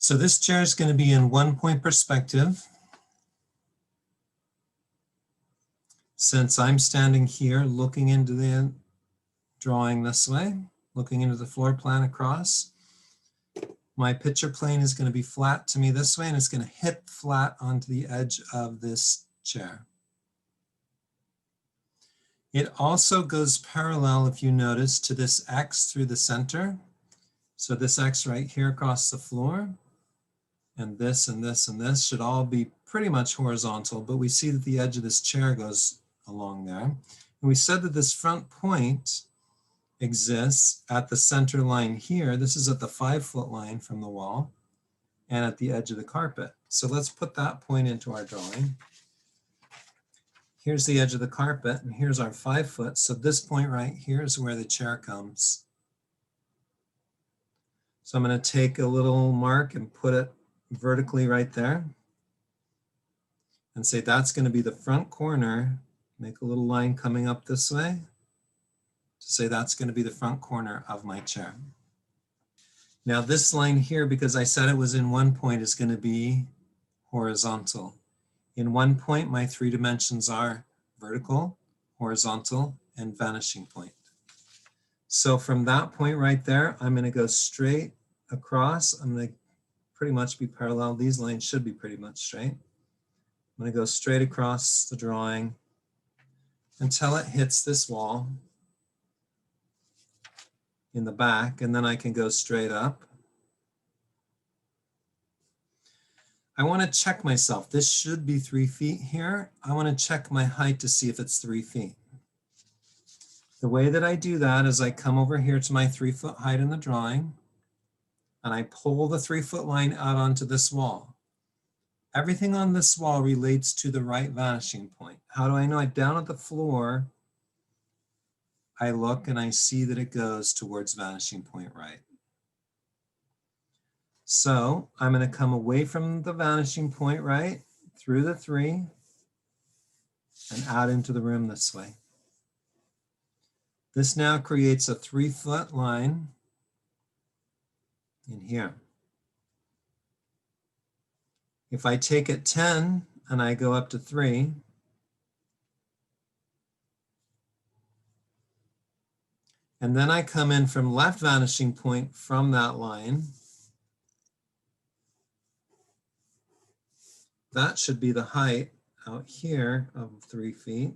So this chair is going to be in 1-point perspective. Since I'm standing here looking into the drawing this way, looking into the floor plan across, my picture plane is going to be flat to me this way, and it's going to hit flat onto the edge of this chair. It also goes parallel, if you notice, to this X through the center. So this X right here across the floor, and this and this and this should all be pretty much horizontal, but we see that the edge of this chair goes along there. And we said that this front point exists at the center line here. This is at the 5-foot line from the wall and at the edge of the carpet. So let's put that point into our drawing. Here's the edge of the carpet, and here's our 5-foot. So this point right here is where the chair comes. So I'm going to take a little mark and put it vertically right there and say that's going to be the front corner. Make a little line coming up this way to say that's going to be the front corner of my chair. Now this line here, because I said it was in 1 point, is going to be horizontal. In 1 point, my 3 dimensions are vertical, horizontal, and vanishing point. So from that point right there, I'm going to go straight across. I'm going to pretty much be parallel. These lines should be pretty much straight. I'm going to go straight across the drawing until it hits this wall in the back, and then I can go straight up. I want to check myself. This should be 3 feet here. I want to check my height to see if it's 3 feet. The way that I do that is I come over here to my 3-foot height in the drawing, and I pull the 3-foot line out onto this wall. Everything on this wall relates to the right vanishing point. How do I know? Down at the floor, I look and I see that it goes towards vanishing point right. So I'm going to come away from the vanishing point right through the 3 and out into the room this way. This now creates a 3-foot line in here. If I take it 10 and I go up to 3, and then I come in from left vanishing point from that line, that should be the height out here of 3 feet.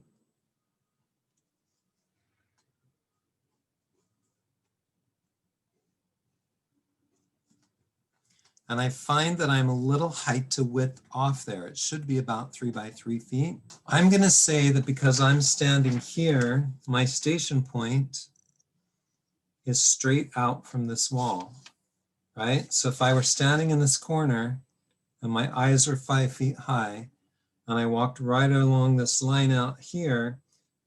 And I find that I'm a little height to width off there. It should be about 3 by 3 feet. I'm going to say that because I'm standing here, my station point is straight out from this wall, right? So if I were standing in this corner and my eyes were 5 feet high, and I walked right along this line out here,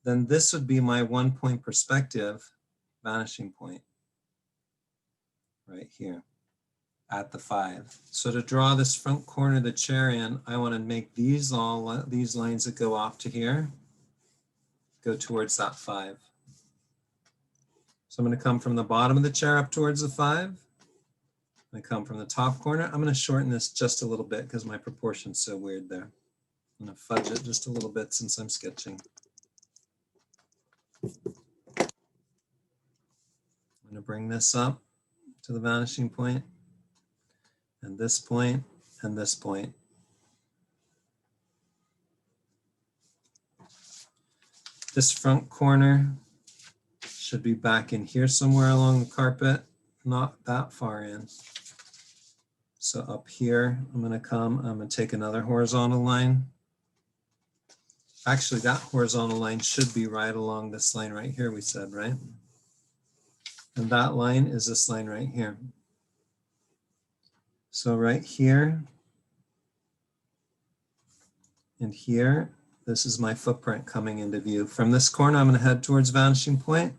then this would be my 1 point perspective vanishing point right here at the 5. So to draw this front corner of the chair in, I want to make these lines that go off to here go towards that 5. So I'm going to come from the bottom of the chair up towards the 5. I come from the top corner. I'm going to shorten this just a little bit because my proportion's so weird there. I'm going to fudge it just a little bit since I'm sketching. I'm going to bring this up to the vanishing point, and this point, and this point. This front corner should be back in here somewhere along the carpet, not that far in. So up here, I'm going to take another horizontal line. Actually, that horizontal line should be right along this line right here, we said, right? And that line is this line right here. So right here and here, this is my footprint coming into view. From this corner, I'm going to head towards vanishing point.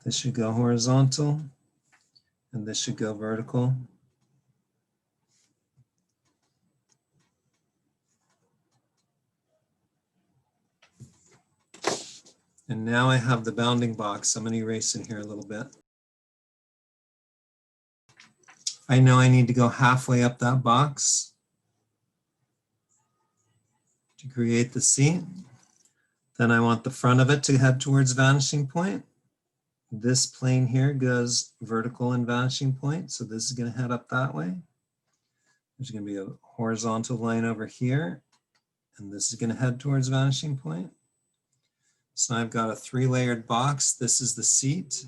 This should go horizontal, and this should go vertical. And now I have the bounding box. I'm going to erase in here a little bit. I know I need to go halfway up that box to create the seat. Then I want the front of it to head towards vanishing point. This plane here goes vertical and vanishing point, so this is going to head up that way. There's going to be a horizontal line over here, and this is going to head towards vanishing point. So I've got a 3-layered box. This is the seat.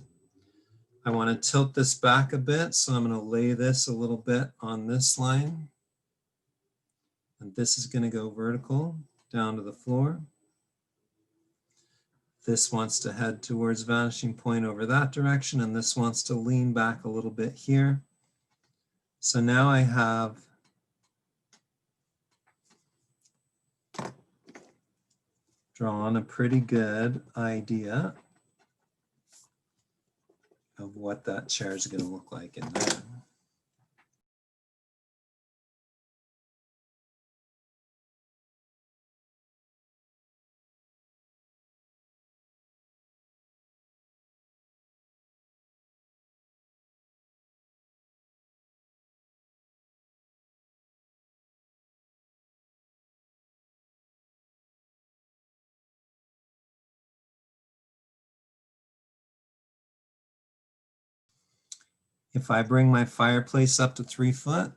I want to tilt this back a bit, so I'm going to lay this a little bit on this line. And this is going to go vertical down to the floor. This wants to head towards vanishing point over that direction, and this wants to lean back a little bit here. So now I have drawn a pretty good idea of what that chair is going to look like in there. If I bring my fireplace up to 3 foot, I'm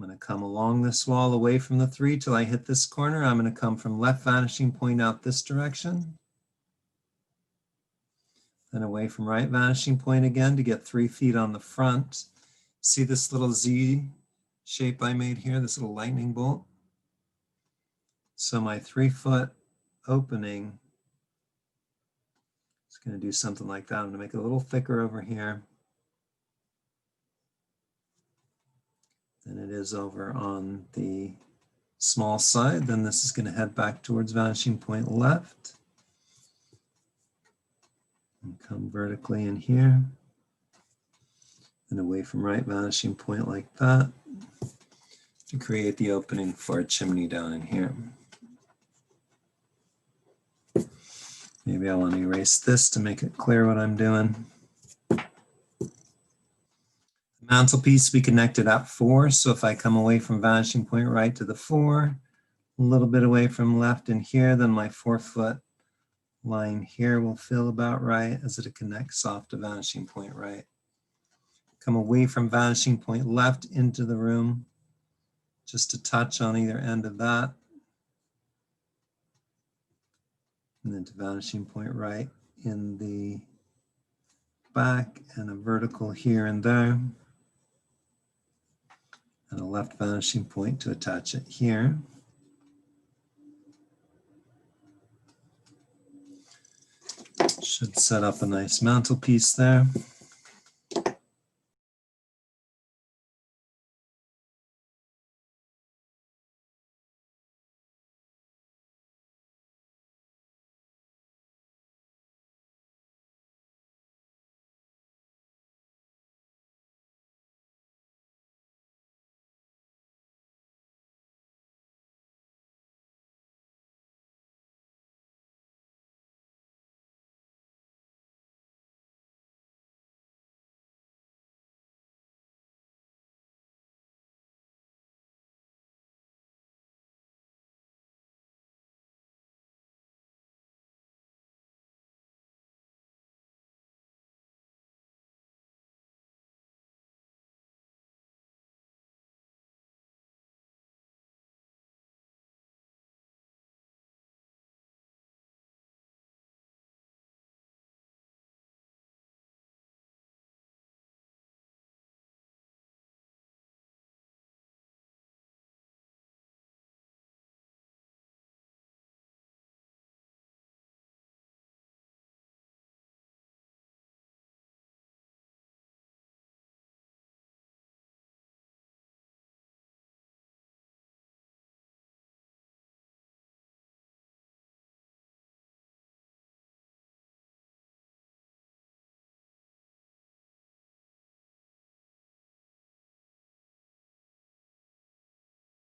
going to come along this wall away from the 3 till I hit this corner. I'm going to come from left vanishing point out this direction. Then away from right vanishing point again to get 3 feet on the front. See this little Z shape I made here, this little lightning bolt? So my 3-foot opening is going to do something like that. I'm going to make it a little thicker over here than it is over on the small side. Then this is going to head back towards vanishing point left. And come vertically in here. And away from right vanishing point like that to create the opening for a chimney down in here. Maybe I want to erase this to make it clear what I'm doing. The mantelpiece we connected at 4, so if I come away from vanishing point right to the 4, a little bit away from left in here, then my 4-foot line here will feel about right as it connects off to vanishing point right. Come away from vanishing point left into the room, just a touch on either end of that. And then to vanishing point right in the back, and a vertical here and there. And a left vanishing point to attach it here. Should set up a nice mantelpiece there.